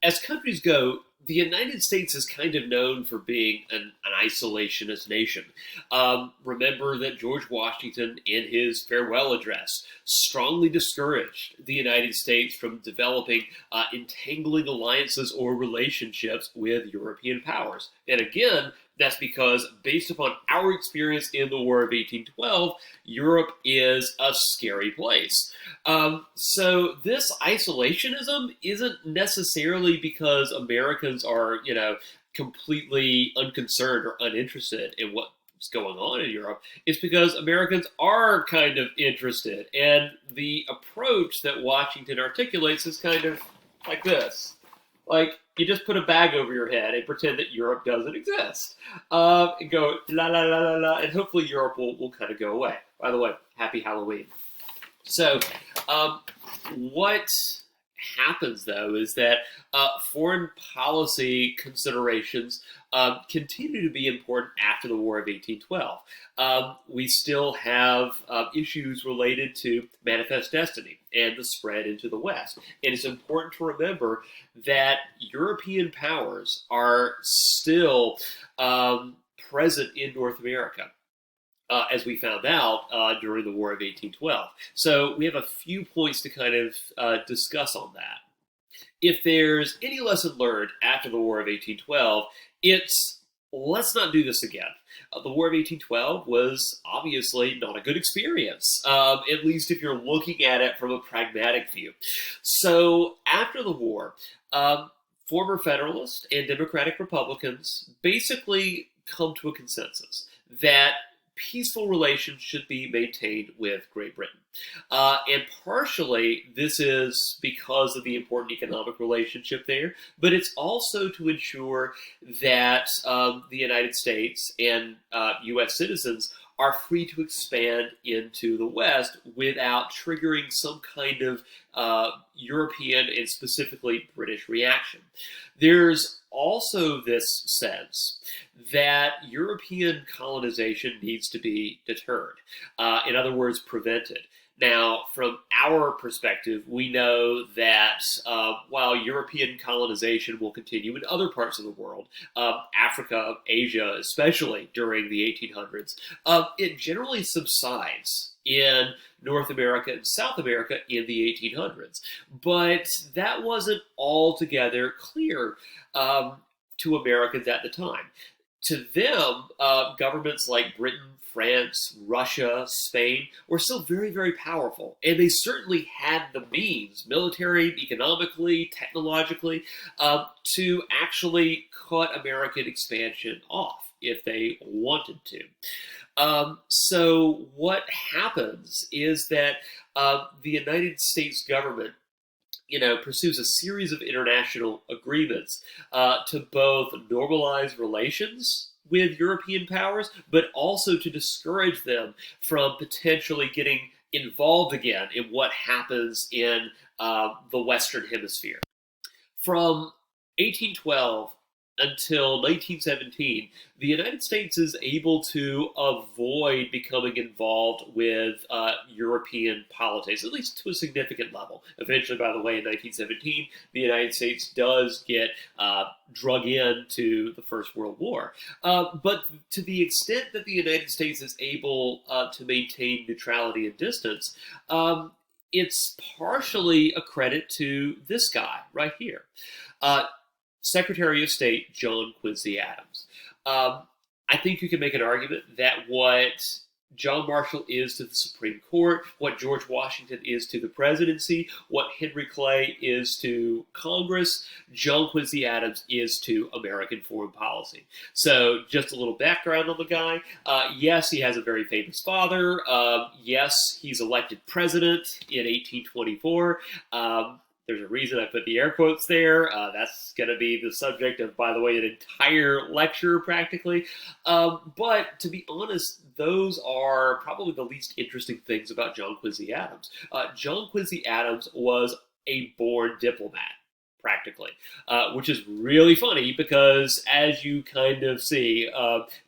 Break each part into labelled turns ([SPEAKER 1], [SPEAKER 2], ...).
[SPEAKER 1] as countries go, the United States is kind of known for being an isolationist nation. Remember that George Washington, in his farewell address, strongly discouraged the United States from developing entangling alliances or relationships with European powers. And again, that's because, based upon our experience in the War of 1812, Europe is a scary place. So this isolationism isn't necessarily because Americans are, completely unconcerned or uninterested in what's going on in Europe. It's because Americans are kind of interested, and the approach that Washington articulates is kind of like this. Like, you just put a bag over your head and pretend that Europe doesn't exist. And go la la la la la, and hopefully Europe will kind of go away. By the way, happy Halloween. So, what happens though is that foreign policy considerations continue to be important after the War of 1812. We still have issues related to manifest destiny and the spread into the West. And it's important to remember that European powers are still present in North America. As we found out during the War of 1812. So we have a few points to kind of discuss on that. If there's any lesson learned after the War of 1812, it's let's not do this again. The War of 1812 was obviously not a good experience, at least if you're looking at it from a pragmatic view. So after the war, former Federalists and Democratic Republicans basically come to a consensus that peaceful relations should be maintained with Great Britain. And partially, this is because of the important economic relationship there, but it's also to ensure that the United States and U.S. citizens are free to expand into the West without triggering some kind of European and specifically British reaction. There's also this sense that European colonization needs to be deterred. In other words, prevented. Now, from our perspective, we know that while European colonization will continue in other parts of the world, Africa, Asia, especially during the 1800s, it generally subsides in North America and South America in the 1800s. But that wasn't altogether clear to Americans at the time. To them, governments like Britain, France, Russia, Spain were still very, very powerful. And they certainly had the means, military, economically, technologically, to actually cut American expansion off if they wanted to. So what happens is that the United States government pursues a series of international agreements to both normalize relations with European powers, but also to discourage them from potentially getting involved again in what happens in the Western Hemisphere. From 1812 until 1917, the United States is able to avoid becoming involved with European politics, at least to a significant level. Eventually, by the way, in 1917, the United States does get drug into the First World War. But to the extent that the United States is able to maintain neutrality and distance, it's partially a credit to this guy right here. Secretary of State John Quincy Adams. I think you can make an argument that what John Marshall is to the Supreme Court, what George Washington is to the presidency, what Henry Clay is to Congress, John Quincy Adams is to American foreign policy. So just a little background on the guy. Yes, he has a very famous father. Yes, he's elected president in 1824. There's a reason I put the air quotes there. That's going to be the subject of, by the way, an entire lecture practically. But to be honest, those are probably the least interesting things about John Quincy Adams. John Quincy Adams was a born diplomat, practically, which is really funny because, as you kind of see,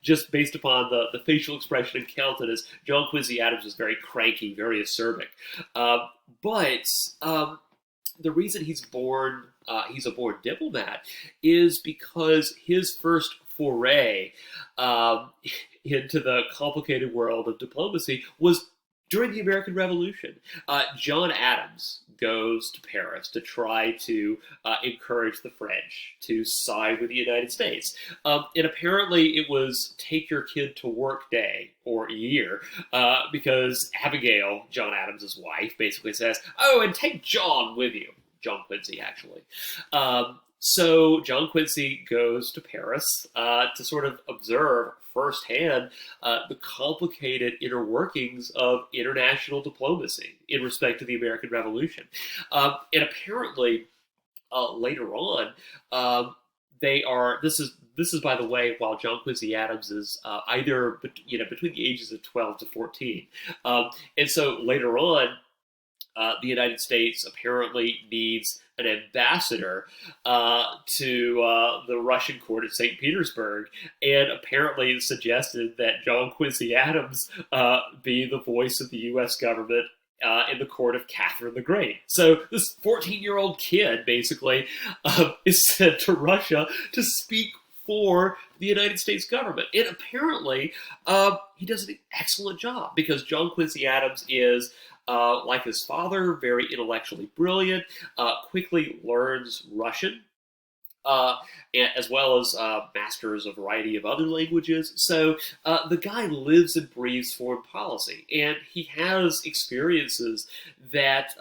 [SPEAKER 1] just based upon the facial expression and countenance, John Quincy Adams was very cranky, very acerbic. But the reason he's a born diplomat, is because his first foray um, into the complicated world of diplomacy was during the American Revolution. John Adams goes to Paris to try to encourage the French to side with the United States. And apparently it was take your kid to work day or year, because Abigail, John Adams' wife, basically says, oh, and take John with you. John Quincy, actually. So John Quincy goes to Paris to sort of observe firsthand the complicated inner workings of international diplomacy in respect to the American Revolution. And apparently, later on, they are. This is, by the way, while John Quincy Adams is either between the ages of 12 to 14, and so later on, the United States apparently needs an ambassador to the Russian court at St. Petersburg, and apparently suggested that John Quincy Adams be the voice of the U.S. government in the court of Catherine the Great. So this 14-year-old kid basically is sent to Russia to speak for the United States government. And apparently he does an excellent job, because John Quincy Adams is, like his father, very intellectually brilliant, quickly learns Russian, as well as masters a variety of other languages. So the guy lives and breathes foreign policy, and he has experiences that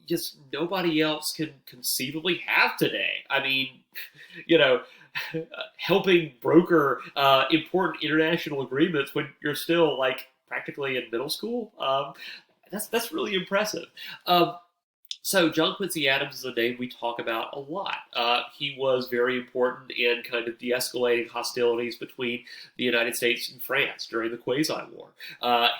[SPEAKER 1] just nobody else can conceivably have today. I mean, helping broker important international agreements when you're still like practically in middle school. That's really impressive. So John Quincy Adams is a name we talk about a lot. He was very important in kind of de-escalating hostilities between the United States and France during the Quasi-War.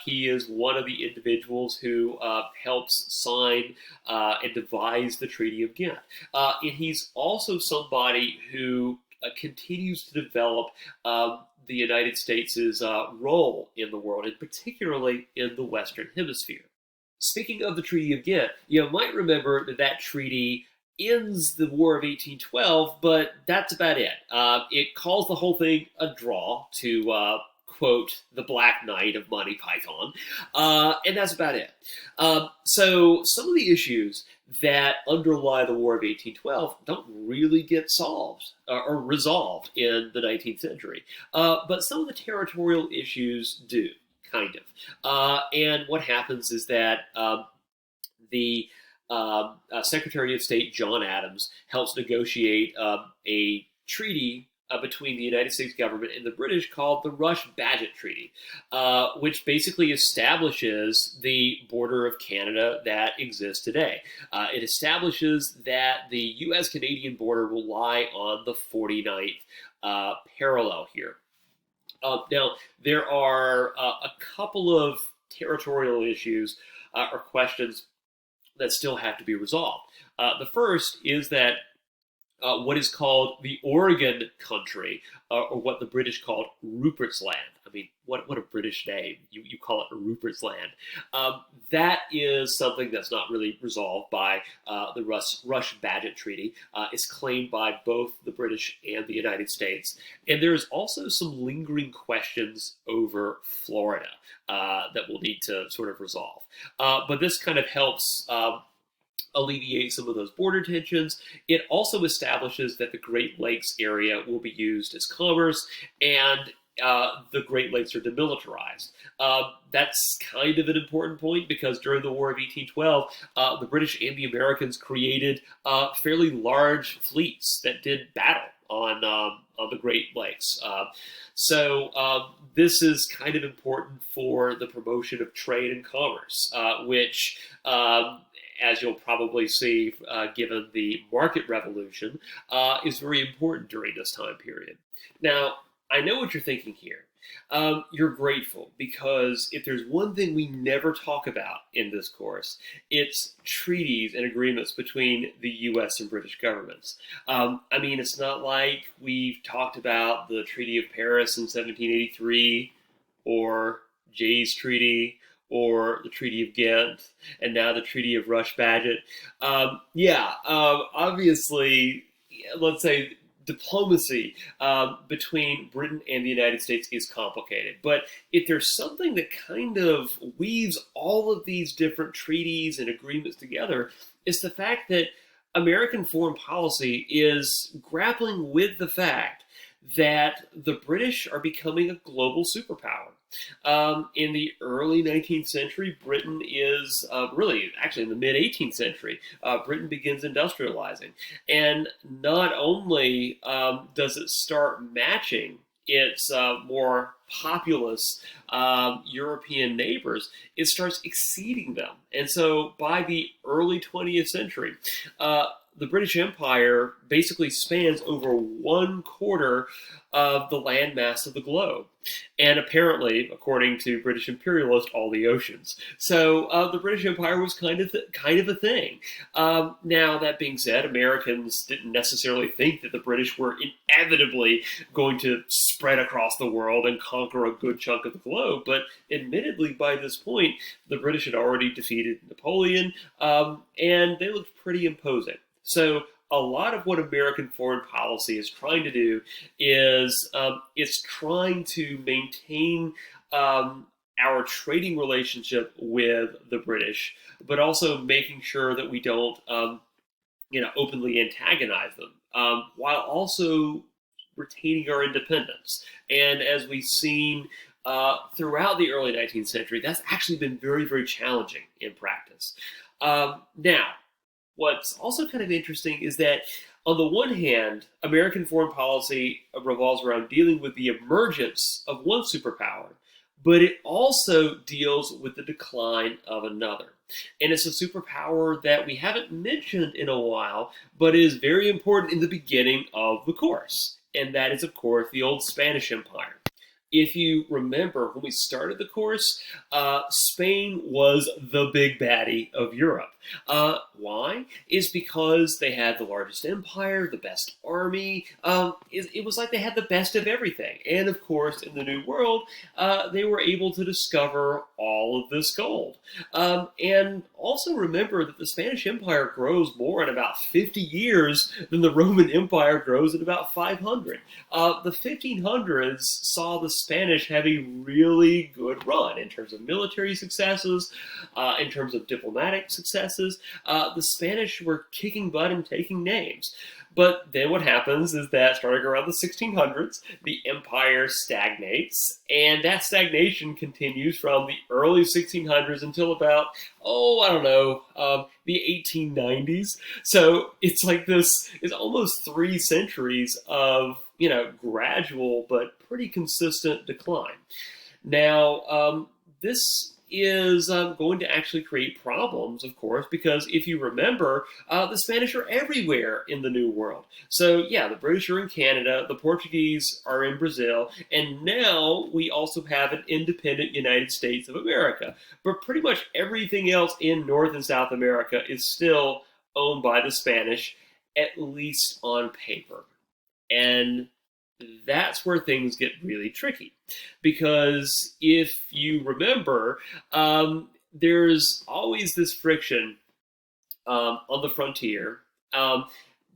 [SPEAKER 1] He is one of the individuals who helps sign and devise the Treaty of Ghent. And he's also somebody who continues to develop the United States' role in the world, and particularly in the Western Hemisphere. Speaking of the Treaty of Ghent, you might remember that treaty ends the War of 1812, but that's about it. It calls the whole thing a draw, to quote the Black Knight of Monty Python, and that's about it. So some of the issues that underlie the War of 1812 don't really get solved or resolved in the 19th century, but some of the territorial issues do. Kind of. And what happens is that the Secretary of State, John Adams, helps negotiate a treaty between the United States government and the British called the Rush-Bagehot Treaty, which basically establishes the border of Canada that exists today. It establishes that the U.S.-Canadian border will lie on the 49th parallel here. Now, there are a couple of territorial issues or questions that still have to be resolved. The first is that what is called the Oregon Country, or what the British called Rupert's Land. I mean, what a British name. You call it Rupert's Land. That is something that's not really resolved by the Rush-Bagehot Treaty. It's claimed by both the British and the United States. And there's also some lingering questions over Florida that we'll need to sort of resolve. But this kind of helps alleviate some of those border tensions. It also establishes that the Great Lakes area will be used as commerce, and the Great Lakes are demilitarized. That's kind of an important point, because during the War of 1812, the British and the Americans created fairly large fleets that did battle on the Great Lakes. So this is kind of important for the promotion of trade and commerce, which as you'll probably see, given the market revolution, is very important during this time period. Now, I know what you're thinking here. You're grateful, because if there's one thing we never talk about in this course, it's treaties and agreements between the U.S. and British governments. I mean, it's not like we've talked about the Treaty of Paris in 1783, or Jay's Treaty, or the Treaty of Ghent, and now the Treaty of Rush-Bagot. Obviously, let's say diplomacy between Britain and the United States is complicated. But if there's something that kind of weaves all of these different treaties and agreements together, it's the fact that American foreign policy is grappling with the fact that the British are becoming a global superpower. In the early 19th century, Britain is really, actually in the mid 18th century, Britain begins industrializing. And not only does it start matching its more populous European neighbors, it starts exceeding them. And so by the early 20th century, the British Empire basically spans over 1/4 of the landmass of the globe. And apparently, according to British imperialists, all the oceans. So the British Empire was kind of a thing. Now, that being said, Americans didn't necessarily think that the British were inevitably going to spread across the world and conquer a good chunk of the globe. But admittedly, by this point, the British had already defeated Napoleon, and they looked pretty imposing. So a lot of what American foreign policy is trying to do is it's trying to maintain our trading relationship with the British, but also making sure that we don't, openly antagonize them, while also retaining our independence. And as we've seen throughout the early 19th century, that's actually been very, very challenging in practice. Now, what's also kind of interesting is that, on the one hand, American foreign policy revolves around dealing with the emergence of one superpower, but it also deals with the decline of another. And it's a superpower that we haven't mentioned in a while, but is very important in the beginning of the course. And that is, of course, the old Spanish Empire. If you remember, when we started the course, Spain was the big baddie of Europe. Why? It's because they had the largest empire, the best army. It was like they had the best of everything. And of course, in the New World, they were able to discover all of this gold. And also remember that the Spanish Empire grows more in about 50 years than the Roman Empire grows in about 500. The 1500s saw the Spanish have a really good run in terms of military successes, in terms of diplomatic successes. The Spanish were kicking butt and taking names. But then what happens is that starting around the 1600s, the empire stagnates, and that stagnation continues from the early 1600s until about, the 1890s. So it's like this is almost 3 centuries of, gradual but pretty consistent decline. Now, this is going to actually create problems, of course, because if you remember, the Spanish are everywhere in the New World. So yeah, the British are in Canada, the Portuguese are in Brazil, and now we also have an independent United States of America. But pretty much everything else in North and South America is still owned by the Spanish, at least on paper. And that's where things get really tricky. Because if you remember, there's always this friction on the frontier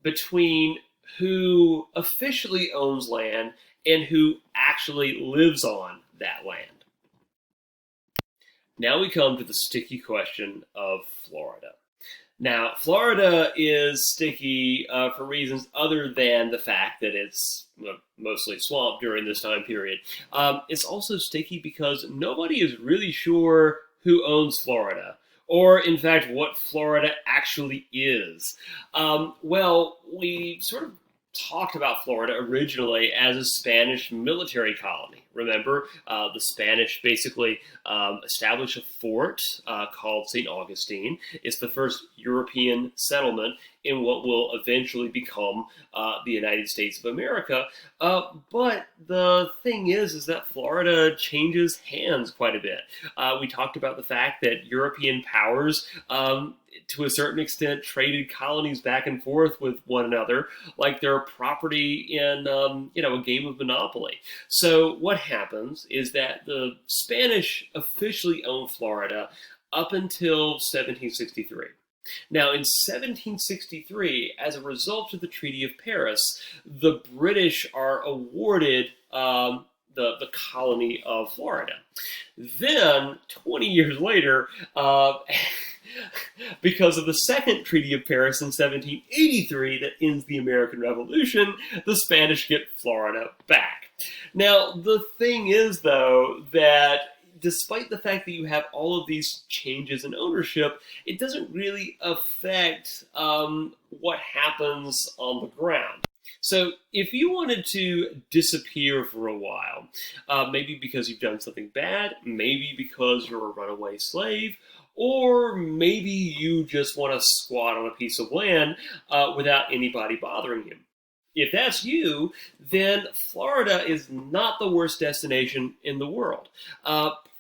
[SPEAKER 1] between who officially owns land and who actually lives on that land. Now we come to the sticky question of Florida. Now, Florida is sticky for reasons other than the fact that it's mostly swamp during this time period. It's also sticky because nobody is really sure who owns Florida, or in fact what Florida actually is. We sort of talked about Florida originally as a Spanish military colony. Remember, the Spanish basically established a fort called St. Augustine. It's the first European settlement in what will eventually become the United States of America. But the thing is that Florida changes hands quite a bit. We talked about the fact that European powers to a certain extent, traded colonies back and forth with one another, like they're property in, a game of Monopoly. So what happens is that the Spanish officially owned Florida up until 1763. Now, in 1763, as a result of the Treaty of Paris, the British are awarded the colony of Florida. Then, 20 years later, because of the Second Treaty of Paris in 1783 that ends the American Revolution, the Spanish get Florida back. Now, the thing is, though, that despite the fact that you have all of these changes in ownership, it doesn't really affect what happens on the ground. So if you wanted to disappear for a while, maybe because you've done something bad, maybe because you're a runaway slave, or maybe you just want to squat on a piece of land without anybody bothering you. If that's you, then Florida is not the worst destination in the world.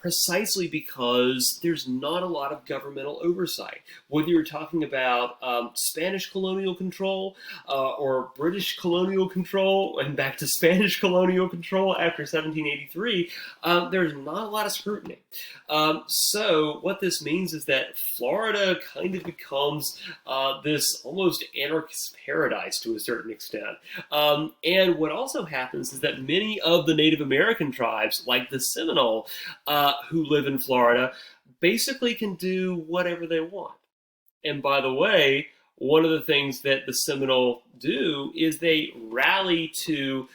[SPEAKER 1] Precisely because there's not a lot of governmental oversight. Whether you're talking about Spanish colonial control or British colonial control, and back to Spanish colonial control after 1783, there's not a lot of scrutiny. So what this means is that Florida kind of becomes this almost anarchist paradise to a certain extent. And what also happens is that many of the Native American tribes, like the Seminole, who live in Florida, basically can do whatever they want. And by the way, one of the things that the Seminole do is they rally to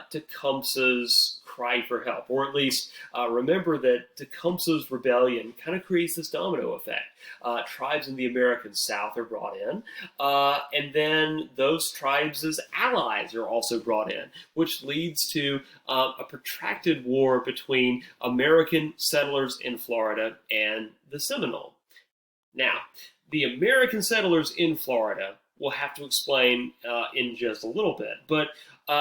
[SPEAKER 1] Tecumseh's cry for help, or at least remember that Tecumseh's rebellion kind of creates this domino effect. Tribes in the American South are brought in, and then those tribes' allies are also brought in, which leads to a protracted war between American settlers in Florida and the Seminole. Now, the American settlers in Florida we'll have to explain in just a little bit, but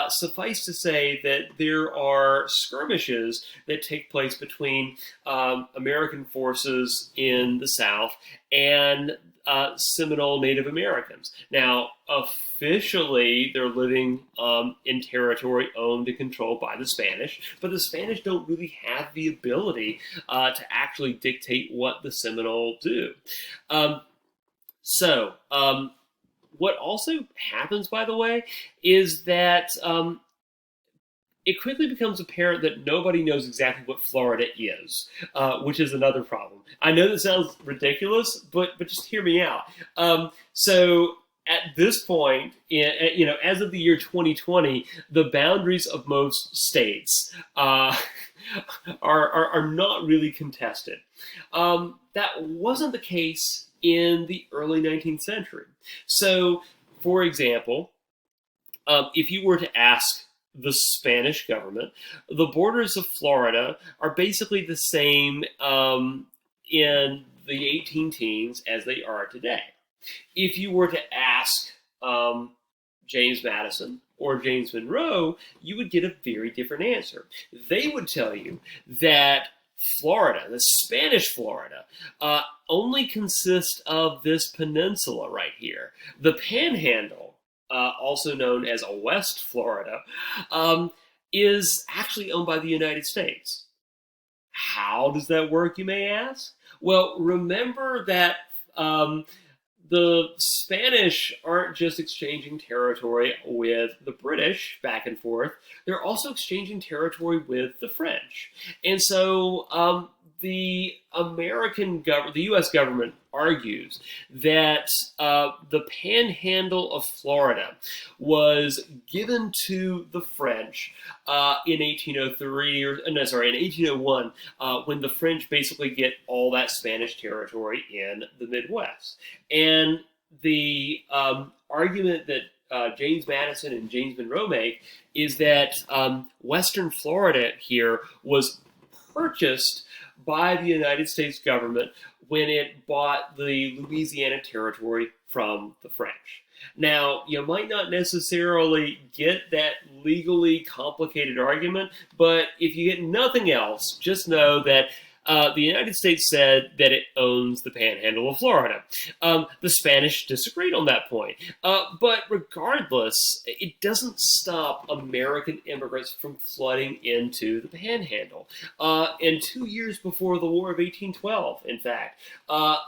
[SPEAKER 1] suffice to say that there are skirmishes that take place between American forces in the South and Seminole Native Americans. Now, officially, they're living in territory owned and controlled by the Spanish, but the Spanish don't really have the ability to actually dictate what the Seminole do. What also happens, by the way, is that it quickly becomes apparent that nobody knows exactly what Florida is, which is another problem. I know that sounds ridiculous, but just hear me out. So at this point, as of the year 2020, the boundaries of most states are not really contested. That wasn't the case in the early 19th century. So, for example, if you were to ask the Spanish government, the borders of Florida are basically the same in the 18 teens as they are today. If you were to ask James Madison or James Monroe, you would get a very different answer. They would tell you that Florida, the Spanish Florida, only consists of this peninsula right here. The Panhandle, also known as West Florida, is actually owned by the United States. How does that work, you may ask? Well, remember that the Spanish aren't just exchanging territory with the British back and forth, they're also exchanging territory with the French. And so the U.S. government argues that the Panhandle of Florida was given to the French in 1801, when the French basically get all that Spanish territory in the Midwest. And the argument that James Madison and James Monroe make is that Western Florida here was purchased by the United States government when it bought the Louisiana territory from the French. Now, you might not necessarily get that legally complicated argument, but if you get nothing else, just know that The United States said that it owns the panhandle of Florida. The Spanish disagreed on that point. But regardless, it doesn't stop American immigrants from flooding into the panhandle. And 2 years before the War of 1812, in fact,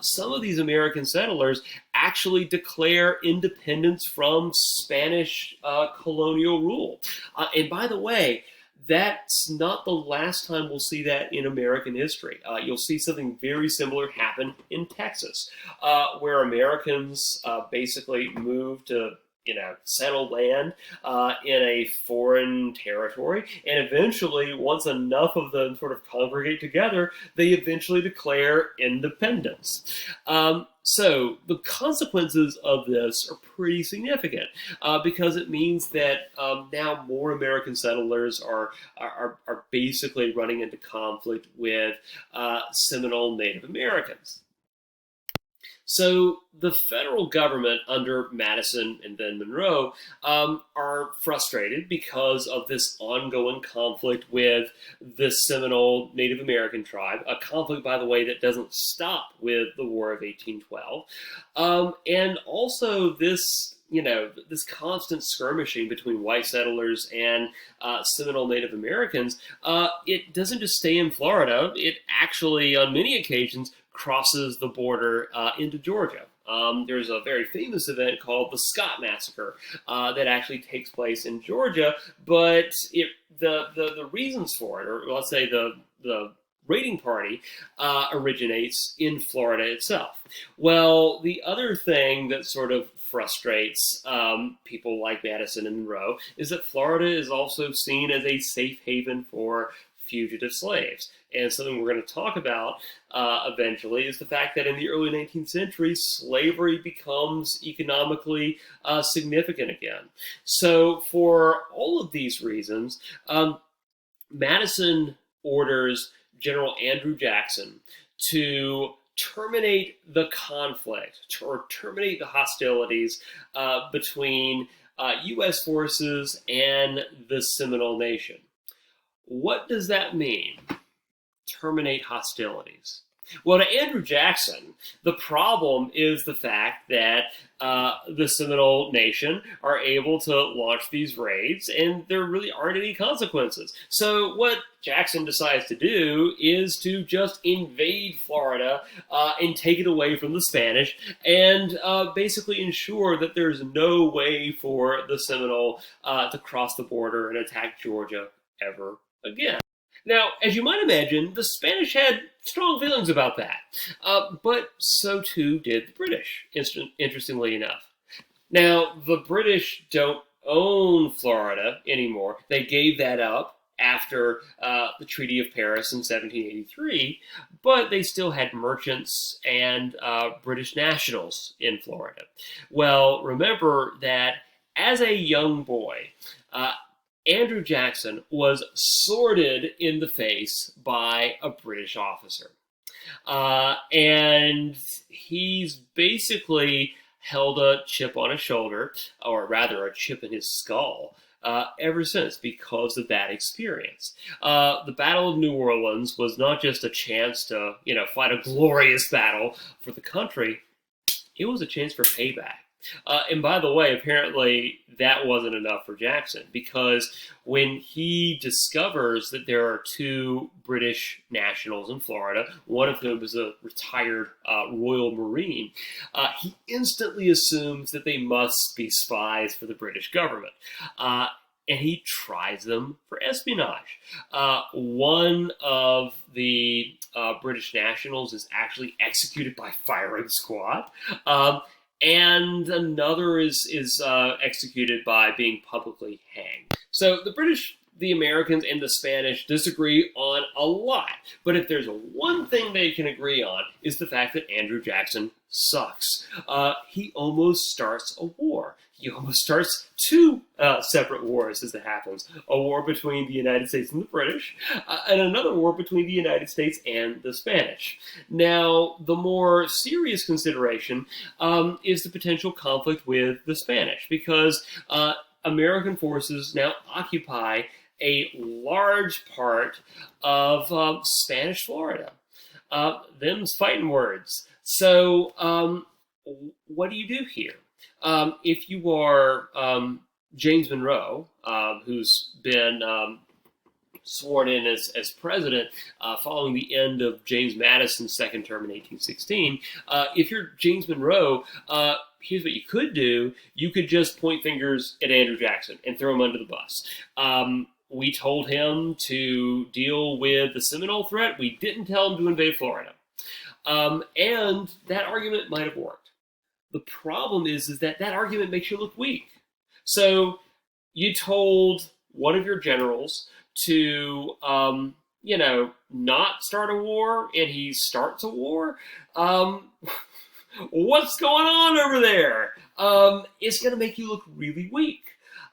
[SPEAKER 1] some of these American settlers actually declare independence from Spanish colonial rule. And by the way, that's not the last time we'll see that in American history. You'll see something very similar happen in Texas, where Americans basically moved to settle land in a foreign territory, and eventually, once enough of them sort of congregate together, they eventually declare independence. So the consequences of this are pretty significant because it means that now more American settlers are basically running into conflict with Seminole Native Americans. So the federal government under Madison and then Monroe are frustrated because of this ongoing conflict with the Seminole Native American tribe, a conflict, by the way, that doesn't stop with the War of 1812. And also this this constant skirmishing between white settlers and Seminole Native Americans, it doesn't just stay in Florida. It actually, on many occasions, crosses the border into Georgia. There's a very famous event called the Scott Massacre that actually takes place in Georgia, but the reasons for it, or let's say the raiding party, originates in Florida itself. Well, the other thing that sort of frustrates people like Madison and Monroe is that Florida is also seen as a safe haven for fugitive slaves. And something we're going to talk about eventually is the fact that in the early 19th century, slavery becomes economically significant again. So for all of these reasons, Madison orders General Andrew Jackson to terminate the conflict or terminate the hostilities between U.S. forces and the Seminole Nation. What does that mean? Terminate hostilities. Well, to Andrew Jackson, the problem is the fact that the Seminole Nation are able to launch these raids, and there really aren't any consequences. So what Jackson decides to do is to just invade Florida and take it away from the Spanish, and basically ensure that there's no way for the Seminole to cross the border and attack Georgia ever again. Now, as you might imagine, the Spanish had strong feelings about that, but so too did the British, interestingly enough. Now, the British don't own Florida anymore. They gave that up after the Treaty of Paris in 1783, but they still had merchants and British nationals in Florida. Well, remember that as a young boy, Andrew Jackson was sworded in the face by a British officer. And he's basically held a chip on his shoulder, or rather a chip in his skull, ever since because of that experience. The Battle of New Orleans was not just a chance to, fight a glorious battle for the country. It was a chance for payback. And by the way, apparently that wasn't enough for Jackson, because when he discovers that there are two British nationals in Florida, one of whom is a retired Royal Marine, he instantly assumes that they must be spies for the British government. And he tries them for espionage. One of the British nationals is actually executed by firing squad. And another is executed by being publicly hanged. So the British, the Americans, and the Spanish disagree on a lot. But if there's one thing they can agree on, is the fact that Andrew Jackson sucks. He almost starts a war. He almost starts two separate wars as it happens. A war between the United States and the British, and another war between the United States and the Spanish. Now, the more serious consideration is the potential conflict with the Spanish, because American forces now occupy a large part of Spanish Florida. Them's fighting words. So, what do you do here? If you are James Monroe, who's been sworn in as president following the end of James Madison's second term in 1816, if you're James Monroe, here's what you could do. You could just point fingers at Andrew Jackson and throw him under the bus. We told him to deal with the Seminole threat. We didn't tell him to invade Florida. And that argument might have worked. The problem is that argument makes you look weak. So you told one of your generals to, not start a war, and he starts a war. What's going on over there? It's going to make you look really weak.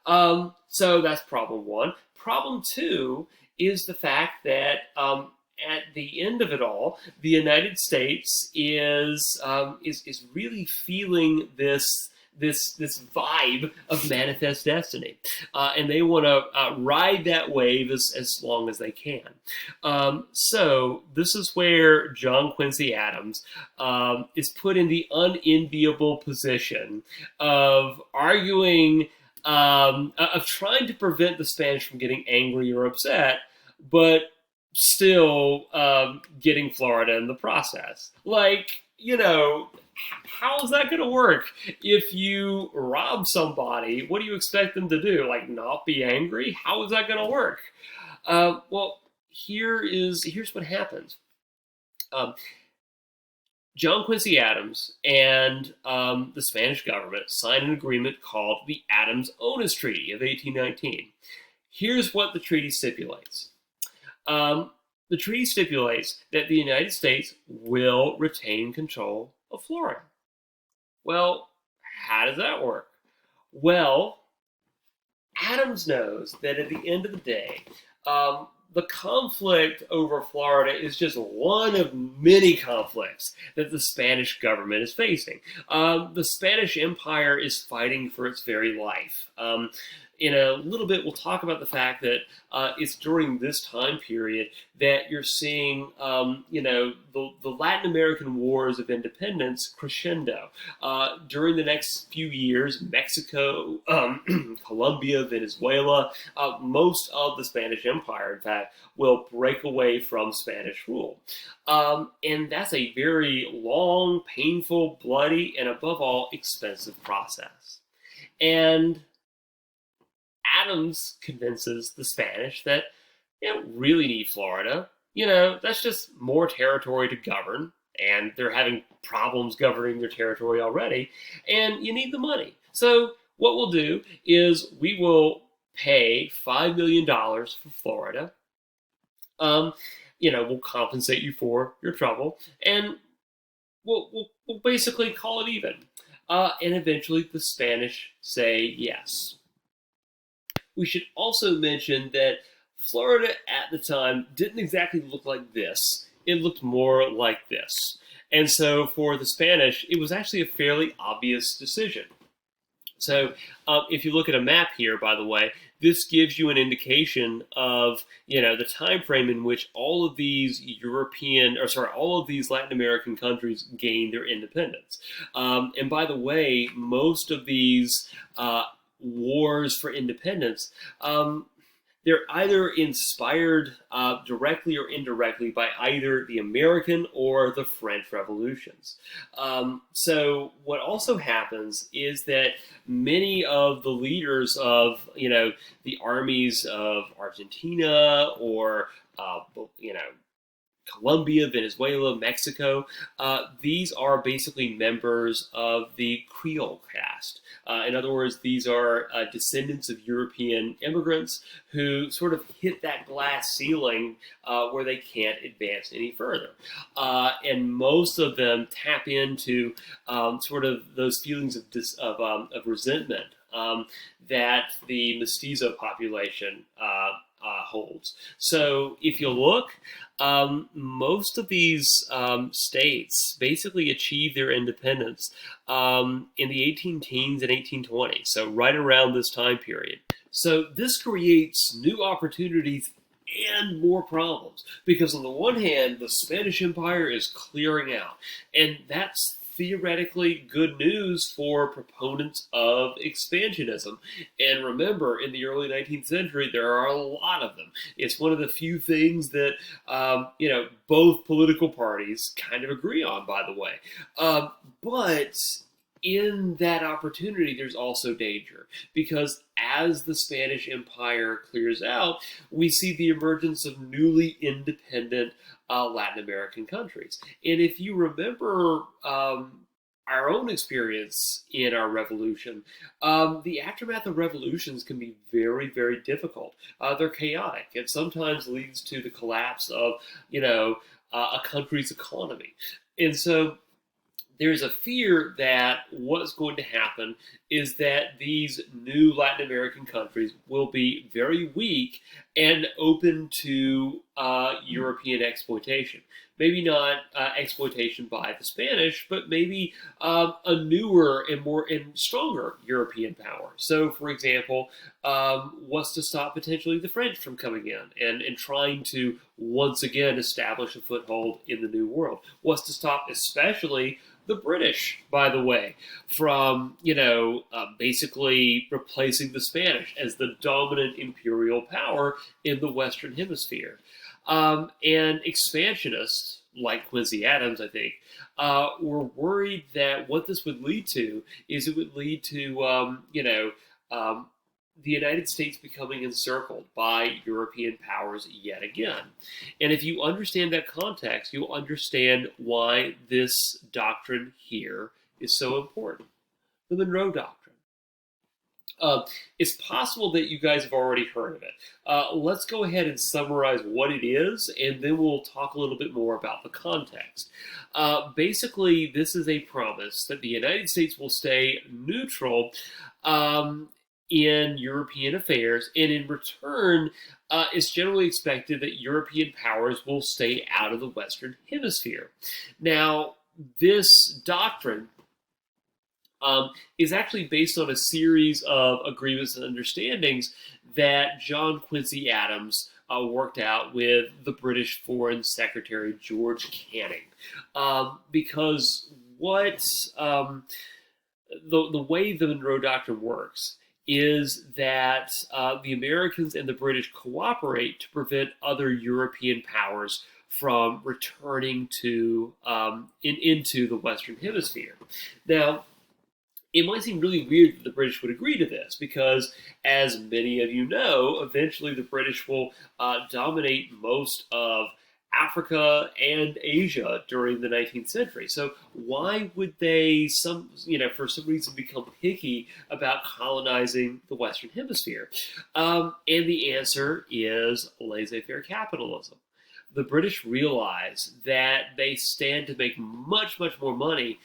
[SPEAKER 1] So that's problem one. Problem two is the fact that at the end of it all, the United States is really feeling this vibe of manifest destiny, and they want to ride that wave as long as they can. So this is where John Quincy Adams is put in the unenviable position of arguing, of trying to prevent the Spanish from getting angry or upset, but still getting Florida in the process. How is that going to work? If you rob somebody, what do you expect them to do? Not be angry? How is that going to work? Well, here's what happens. John Quincy Adams and the Spanish government signed an agreement called the Adams-Onis Treaty of 1819. Here's what the treaty stipulates. The treaty stipulates that the United States will retain control of Florida. Well, how does that work? Well, Adams knows that at the end of the day, the conflict over Florida is just one of many conflicts that the Spanish government is facing. The Spanish Empire is fighting for its very life. In a little bit, we'll talk about the fact that it's during this time period that you're seeing, the Latin American wars of independence crescendo. During the next few years, Mexico, Colombia, Venezuela, most of the Spanish Empire, in fact, will break away from Spanish rule. And that's a very long, painful, bloody, and above all, expensive process. And Adams convinces the Spanish that they don't really need Florida. That's just more territory to govern, and they're having problems governing their territory already, and you need the money. So what we'll do is we will pay $5 million for Florida. We'll compensate you for your trouble, and we'll basically call it even. And eventually the Spanish say yes. We should also mention that Florida at the time didn't exactly look like this. It looked more like this. And so for the Spanish, it was actually a fairly obvious decision. So if you look at a map here, by the way, this gives you an indication of, the time frame in which all of these all of these Latin American countries gained their independence. And by the way, most of these wars for independence, they're either inspired directly or indirectly by either the American or the French revolutions. So what also happens is that many of the leaders of, the armies of Argentina or, Colombia, Venezuela, Mexico, these are basically members of the Creole caste. In other words, these are descendants of European immigrants who sort of hit that glass ceiling where they can't advance any further. And most of them tap into sort of those feelings of resentment that the mestizo population holds. So if you look, most of these states basically achieved their independence in the 18-teens and 1820s, so right around this time period. So this creates new opportunities and more problems. Because on the one hand, the Spanish Empire is clearing out, and that's theoretically good news for proponents of expansionism. And remember, in the early 19th century, there are a lot of them. It's one of the few things that both political parties kind of agree on, by the way. But in that opportunity, there's also danger, because as the Spanish Empire clears out, we see the emergence of newly independent Latin American countries. And if you remember our own experience in our revolution, the aftermath of revolutions can be very, very difficult. They're chaotic. It sometimes leads to the collapse of, a country's economy. And so there's a fear that what's going to happen is that these new Latin American countries will be very weak and open to European exploitation. Maybe not exploitation by the Spanish, but maybe a newer and more and stronger European power. So, for example, what's to stop potentially the French from coming in and trying to once again establish a foothold in the New World? What's to stop, especially the British, by the way, from basically replacing the Spanish as the dominant imperial power in the Western Hemisphere? And expansionists like Quincy Adams, I think, were worried that what this would lead to is it would lead to the United States becoming encircled by European powers yet again. And if you understand that context, you'll understand why this doctrine here is so important. The Monroe Doctrine. It's possible that you guys have already heard of it. Let's go ahead and summarize what it is, and then we'll talk a little bit more about the context. Basically, this is a promise that the United States will stay neutral in European affairs, and in return, it's generally expected that European powers will stay out of the Western Hemisphere. Now, this doctrine is actually based on a series of agreements and understandings that John Quincy Adams worked out with the British Foreign Secretary George Canning. Because what the way the Monroe Doctrine works is that the Americans and the British cooperate to prevent other European powers from returning to into the Western Hemisphere. Now, it might seem really weird that the British would agree to this because, as many of you know, eventually the British will dominate most of Africa and Asia during the 19th century. So why would they, for some reason, become picky about colonizing the Western Hemisphere? And the answer is laissez-faire capitalism. The British realize that they stand to make much, much more money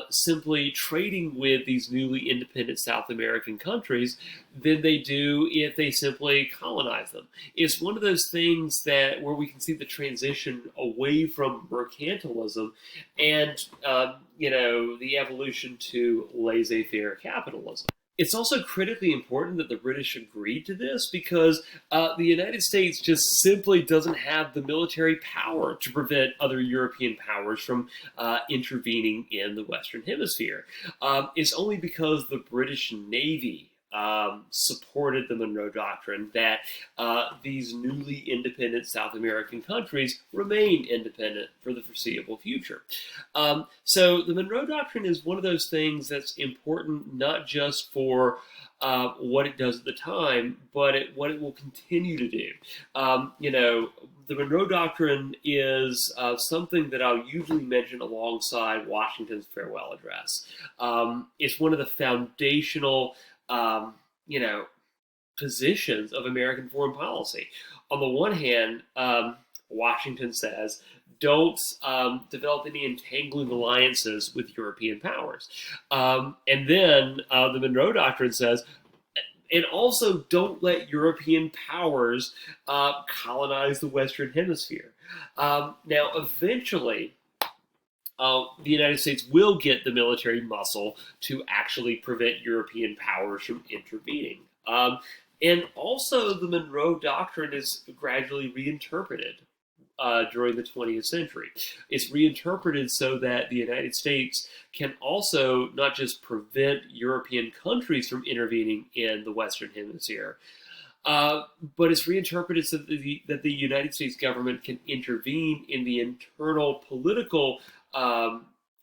[SPEAKER 1] simply trading with these newly independent South American countries than they do if they simply colonize them. It's one of those things that where we can see the transition away from mercantilism and the evolution to laissez-faire capitalism. It's also critically important that the British agreed to this because the United States just simply doesn't have the military power to prevent other European powers from intervening in the Western Hemisphere. It's only because the British Navy supported the Monroe Doctrine that these newly independent South American countries remain independent for the foreseeable future. So the Monroe Doctrine is one of those things that's important not just for what it does at the time, but what it will continue to do. The Monroe Doctrine is something that I'll usually mention alongside Washington's farewell address. It's one of the foundational positions of American foreign policy. On the one hand, Washington says, don't develop any entangling alliances with European powers. And then the Monroe Doctrine says, and also don't let European powers colonize the Western Hemisphere. Now, eventually, the United States will get the military muscle to actually prevent European powers from intervening. And also, the Monroe Doctrine is gradually reinterpreted during the 20th century. It's reinterpreted so that the United States can also not just prevent European countries from intervening in the Western Hemisphere, but it's reinterpreted so that the United States government can intervene in the internal political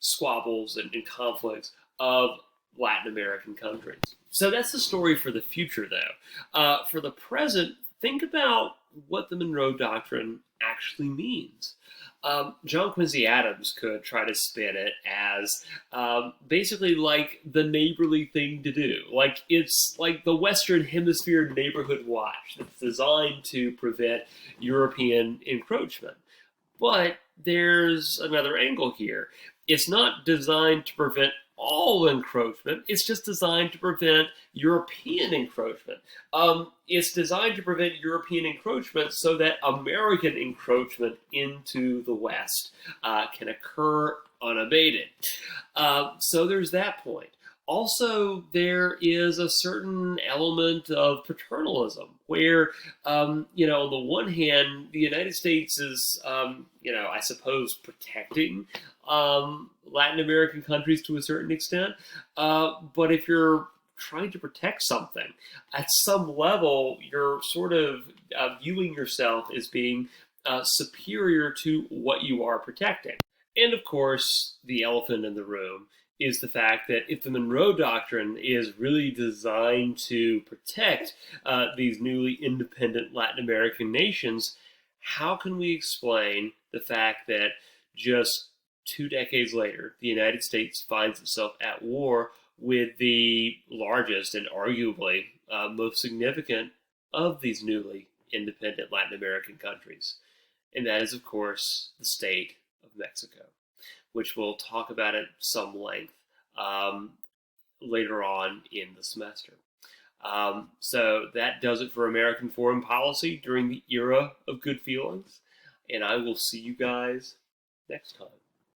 [SPEAKER 1] squabbles and conflicts of Latin American countries. So that's the story for the future, though. For the present, think about what the Monroe Doctrine actually means. John Quincy Adams could try to spin it as basically like the neighborly thing to do. Like it's like the Western Hemisphere neighborhood watch that's designed to prevent European encroachment. But there's another angle here. It's not designed to prevent all encroachment. It's just designed to prevent European encroachment. It's designed to prevent European encroachment so that American encroachment into the West can occur unabated. So there's that point. Also, there is a certain element of paternalism where, on the one hand, the United States is, I suppose, protecting Latin American countries to a certain extent. But if you're trying to protect something, at some level, you're sort of viewing yourself as being superior to what you are protecting. And of course, the elephant in the room is the fact that if the Monroe Doctrine is really designed to protect these newly independent Latin American nations, how can we explain the fact that just 2 decades later, the United States finds itself at war with the largest and arguably most significant of these newly independent Latin American countries? And that is, of course, the state of Mexico, which we'll talk about at some length later on in the semester. So that does it for American foreign policy during the era of good feelings, and I will see you guys next time.